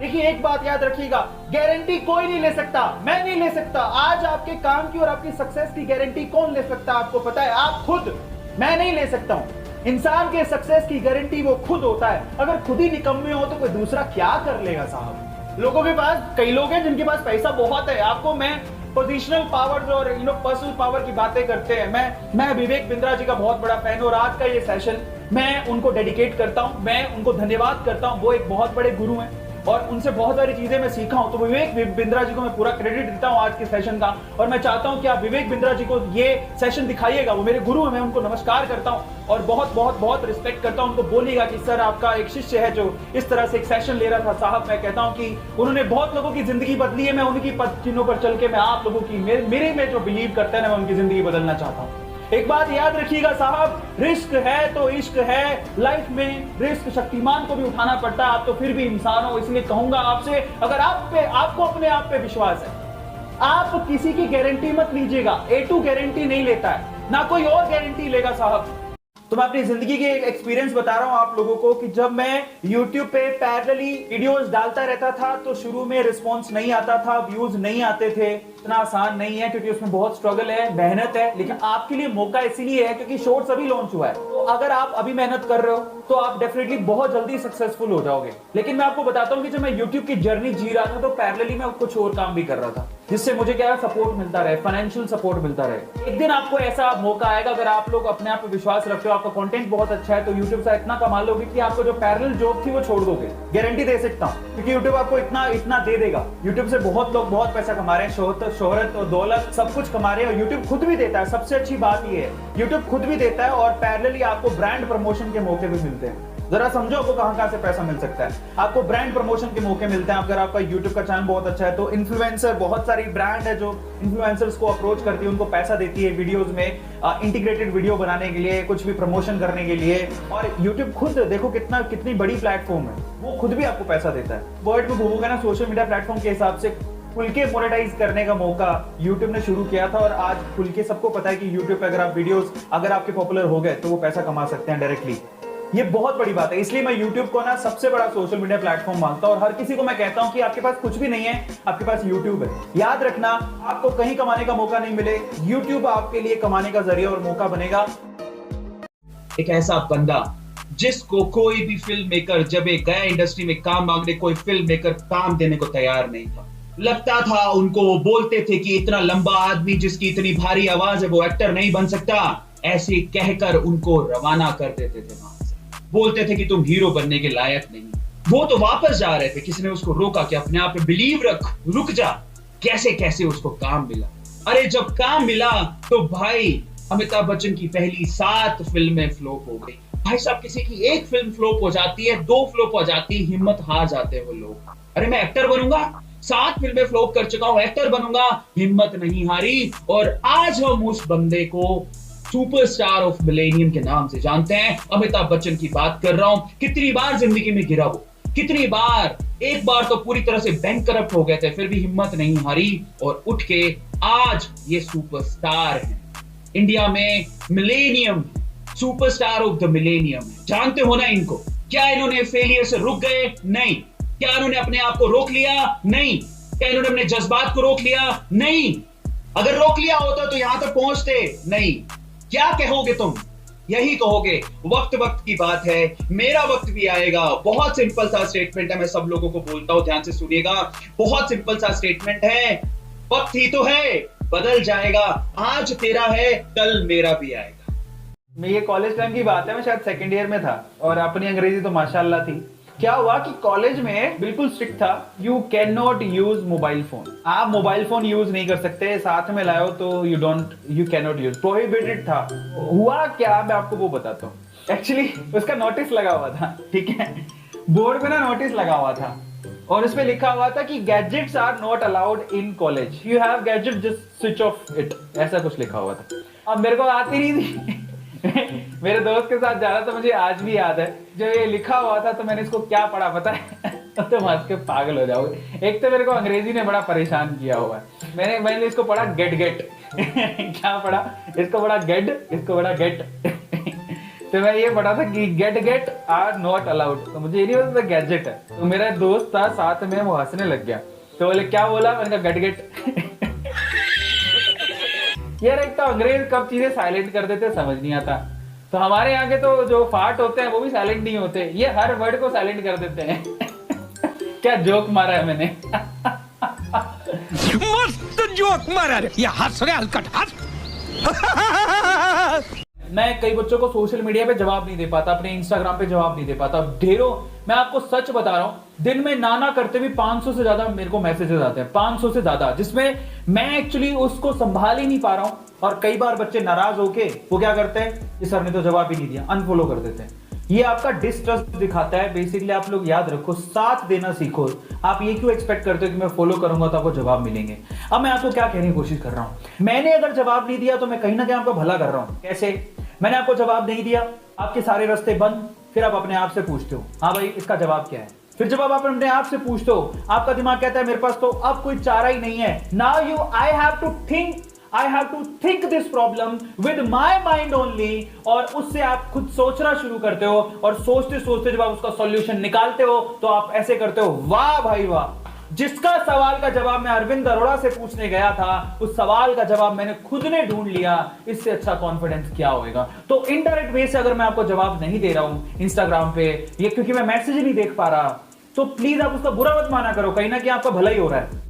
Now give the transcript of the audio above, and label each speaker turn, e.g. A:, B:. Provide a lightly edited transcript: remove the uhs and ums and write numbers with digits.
A: देखिए एक बात याद रखिएगा, गारंटी कोई नहीं ले सकता, मैं नहीं ले सकता। आज आपके काम की और आपकी सक्सेस की गारंटी कौन ले सकता है आपको पता है? आप खुद। मैं नहीं ले सकता हूं। इंसान के सक्सेस की गारंटी वो खुद होता है। अगर खुद ही निकम्मे हो तो कोई दूसरा क्या कर लेगा साहब। लोगों के पास, कई लोग हैं जिनके पास पैसा बहुत है। आपको मैं पोजिशनल पावर और पर्सनल पावर की बातें करते हैं। मैं विवेक बिंद्रा जी का बहुत बड़ा फैन हूं और आज का ये सेशन मैं उनको डेडिकेट करता हूं, मैं उनको धन्यवाद करता हूं। वो एक बहुत बड़े गुरु हैं और उनसे बहुत सारी चीजें मैं सीखा हूं। तो विवेक बिंद्रा जी को मैं पूरा क्रेडिट देता हूं आज के सेशन का, और मैं चाहता हूं कि आप विवेक बिंद्रा जी को ये सेशन दिखाइएगा। वो मेरे गुरु हैं, मैं उनको नमस्कार करता हूं और बहुत बहुत बहुत रिस्पेक्ट करता हूं। उनको बोलिएगा कि सर आपका एक शिष्य है जो इस तरह से एक सेशन ले रहा था। साहब मैं कहता हूं कि उन्होंने बहुत लोगों की जिंदगी बदली है। मैं उनकी पद चिन्हों पर चल के मैं आप लोगों की, मेरे में जो बिलीव करते हैं ना, मैं उनकी जिंदगी बदलना चाहता हूं। एक बात याद रखिएगा साहब, रिस्क है तो इश्क है। लाइफ में रिस्क शक्तिमान को भी उठाना पड़ता है। आप तो फिर भी इंसान हो, इसलिए कहूंगा आपसे, अगर आपको अपने आप पे विश्वास है, आप किसी की गारंटी मत लीजिएगा। A2 गारंटी नहीं लेता है, ना कोई और गारंटी लेगा साहब। तो मैं अपनी जिंदगी के एक्सपीरियंस बता रहा हूं आप लोगों को कि जब मैं YouTube पे पैरेलली वीडियोस डालता रहता था तो शुरू में रिस्पांस नहीं आता था, व्यूज नहीं आते थे। इतना आसान नहीं है क्योंकि उसमें बहुत स्ट्रगल है, मेहनत है। लेकिन आपके लिए मौका इसीलिए है क्योंकि शॉर्ट्स अभी लॉन्च हुआ है। तो अगर आप अभी मेहनत कर रहे हो तो आप डेफिनेटली बहुत जल्दी सक्सेसफुल हो जाओगे। लेकिन मैं आपको बताता हूं कि जब मैं YouTube की जर्नी जी रहा था तो पैरेलली मैं कुछ और काम भी कर रहा था, जिससे मुझे क्या सपोर्ट मिलता रहे, फाइनेंशियल सपोर्ट मिलता रहे। एक दिन आपको ऐसा मौका आएगा, अगर आप लोग अपने आप पे विश्वास रखते हो, आपका कंटेंट बहुत अच्छा है, तो YouTube से इतना कमा लोगे कि आपको जो पैरेलल जॉब थी वो छोड़ दोगे। गारंटी दे सकता हूं क्योंकि YouTube आपको इतना इतना दे देगा। YouTube से बहुत लोग बहुत पैसा कमा रहे हैं, शोहरत और दौलत सब कुछ कमा रहे हैं, और YouTube खुद भी देता है। सबसे अच्छी बात ये है, YouTube खुद भी देता है और पैरेलली आपको ब्रांड प्रमोशन के मौके भी मिलते हैं। जरा समझो आपको कहां से पैसा मिल सकता है। आपको ब्रांड प्रमोशन के मौके मिलते हैं। अगर आपका YouTube का चैनल बहुत अच्छा है तो इन्फ्लुएंसर, बहुत सारी ब्रांड है जो इन्फ्लुएंसर्स को अप्रोच करती है, उनको पैसा देती है वीडियोस में, इंटीग्रेटेड वीडियो बनाने के लिए, कुछ भी प्रमोशन करने के लिए। और YouTube खुद देखो कितनी बड़ी प्लेटफॉर्म है, वो खुद भी आपको पैसा देता है। वर्ल्ड में घूमोगे ना, सोशल मीडिया प्लेटफॉर्म के हिसाब से खुल के मोनेटाइज करने का मौका YouTube ने शुरू किया था, और आज खुल के सबको पता है कि YouTube पे अगर आप वीडियोस, अगर आपके पॉपुलर हो गए तो वो पैसा कमा सकते हैं डायरेक्टली। ये बहुत बड़ी बात है। इसलिए मैं YouTube को ना सबसे बड़ा सोशल मीडिया प्लेटफॉर्म मानता हूं, और हर किसी को मैं कहता हूं कि आपके पास कुछ भी नहीं है, आपके पास YouTube है। याद रखना, आपको कहीं कमाने का मौका नहीं मिले, YouTube आपके लिए कमाने का जरिया और मौका बनेगा।
B: एक ऐसा बंदा जिसको कोई भी फिल्म मेकर, जब एक गया इंडस्ट्री में काम मांगने, कोई फिल्म मेकर काम देने को तैयार नहीं था। लगता था उनको, वो बोलते थे कि इतना लंबा आदमी जिसकी इतनी भारी आवाज है वो एक्टर नहीं बन सकता। ऐसे कहकर उनको रवाना कर देते थे वहां से। बोलते थे कि तुम हीरो बनने के लायक नहीं। वो तो वापस जा रहे थे, किसी ने उसको रोका कि अपने आप पे बिलीव रख, रुक जा। कैसे कैसे उसको काम मिला। अरे जब काम मिला तो भाई अमिताभ बच्चन की पहली 7 फिल्में फ्लॉप हो गई। भाई साहब, किसी की एक फिल्म फ्लॉप हो जाती है, 2 फ्लॉप हो जाती है, हिम्मत हार जाते हैं वो लोग। अरे मैं एक्टर बनूंगा, 7 फिल्में फ्लॉप कर चुका हूं, एक्टर बनूंगा, हिम्मत नहीं हारी। और आज हम उस बंदे को सुपरस्टार ऑफ मिलेनियम के नाम से जानते हैं। अमिताभ बच्चन की बात कर रहा हूं। कितनी बार जिंदगी में गिरा वो, कितनी बार, एक बार तो पूरी तरह से बैंक करप्ट हो गए थे, फिर भी हिम्मत नहीं हारी और उठ के आज ये सुपरस्टार है। इंडिया में millennium, superstar of the millennium है। जानते हो ना इनको? क्या इन्होंने फेलियर से रुक गए? नहीं। क्या इन्होंने अपने आप को रोक लिया? नहीं। क्या इन्होंने अपने जज्बात को रोक लिया? नहीं। अगर रोक लिया होता तो यहां तक पहुंचते नहीं। क्या कहोगे तुम? यही कहोगे, वक्त वक्त की बात है, मेरा वक्त भी आएगा। बहुत सिंपल सा स्टेटमेंट है, मैं सब लोगों को बोलता हूं, ध्यान से सुनिएगा। बहुत सिंपल सा स्टेटमेंट है, वक्त ही तो है, बदल जाएगा। आज तेरा है, कल मेरा भी आएगा।
A: मैं ये कॉलेज टाइम की बात है, मैं शायद सेकंड ईयर में था और अपनी अंग्रेजी तो माशाल्लाह थी। क्या हुआ कि कॉलेज में बिल्कुल स्ट्रिक्ट था, you can not use mobile phone. आप मोबाइल फोन यूज नहीं कर सकते, साथ में लाओ तो you can not use, prohibited था। हुआ क्या, मैं आपको वो बताता हूँ। एक्चुअली उसका नोटिस लगा हुआ था, ठीक है, बोर्ड पे ना नोटिस लगा हुआ था और उस पे लिखा हुआ था कि gadgets are not allowed in college, you have gadget just switch off it, ऐसा कुछ लिखा हुआ था। अब मेरे को आती नहीं थी मेरे दोस्त के साथ जा रहा था, मुझे आज भी याद है जब ये लिखा हुआ था तो मैंने इसको क्या पढ़ा पता है तो हंस के पागल हो जाओगे। एक तो मेरे को अंग्रेजी ने बड़ा परेशान किया हुआ है। मैंने इसको पढ़ा गेट क्या पढ़ा, इसको पढ़ा गेट, इसको पढ़ा गेट
C: तो मैं ये पढ़ा था कि गेट आर नॉट अलाउड, तो मुझे ये नहीं पता था गैजेट है। तो मेरा दोस्त था साथ में, वो हंसने लग गया, तो बोले क्या बोला, मैंने कहा गेट। यार एक तो अंग्रेज कब चीजें साइलेंट कर देते समझ नहीं आता। तो हमारे यहाँ के तो जो फाट होते हैं वो भी साइलेंट नहीं होते, ये हर वर्ड को साइलेंट कर देते हैं। क्या जोक मारा है मैंने।
D: मस्त जोक मारा रे, ये हंस रहे हलकट हंस।
C: मैं कई बच्चों को सोशल मीडिया पे जवाब नहीं दे पाता, अपने इंस्टाग्राम पे जवाब नहीं दे पाता, ढेरों, मैं आपको सच बता रहा हूं, दिन में ना करते भी 500 से ज्यादा मेरे को मैसेजेस आते हैं, 500 से ज्यादा, जिसमें मैं एक्चुअली उसको संभाल ही नहीं पा रहा हूं। और कई बार बच्चे नाराज होके वो क्या करते हैं, इस सर ने तो जवाब ही नहीं दिया, अनफॉलो कर देते हैं। ये आपका डिस्ट्रस्ट दिखाता है। बेसिकली आप लोग याद रखो, साथ देना सीखो। आप ये क्यों एक्सपेक्ट करते हो कि मैं फॉलो करूंगा तो आपको जवाब मिलेंगे। अब मैं आपको क्या कहने की कोशिश कर रहा हूं, मैंने अगर जवाब नहीं दिया तो मैं कहीं ना कहीं आपका भला कर रहा हूं। कैसे? मैंने आपको जवाब नहीं दिया, आपके सारे रास्ते बंद, फिर आप अपने आप से पूछते हो हाँ भाई इसका जवाब क्या है। फिर जब आप अपने आप से पूछते हो, आपका दिमाग कहता है मेरे पास तो अब कोई चारा ही नहीं है। Now I have to think this problem with my mind only. और उससे आप खुद सोचना शुरू करते हो, और सोचते सोचते जब आप उसका सॉल्यूशन निकालते हो तो आप ऐसे करते हो, वाह भाई वाह, जिसका सवाल का जवाब मैं अरविंद अरोड़ा से पूछने गया था, उस सवाल का जवाब मैंने खुद ने ढूंढ लिया। इससे अच्छा कॉन्फिडेंस क्या होगा। तो इनडायरेक्ट वे से अगर मैं आपको जवाब नहीं दे रहा हूं इंस्टाग्राम पे, ये क्योंकि मैं मैसेज ही नहीं देख पा रहा, तो प्लीज आप उसका बुरा मत माना करो, कहीं ना कहीं आपका भला ही हो रहा है।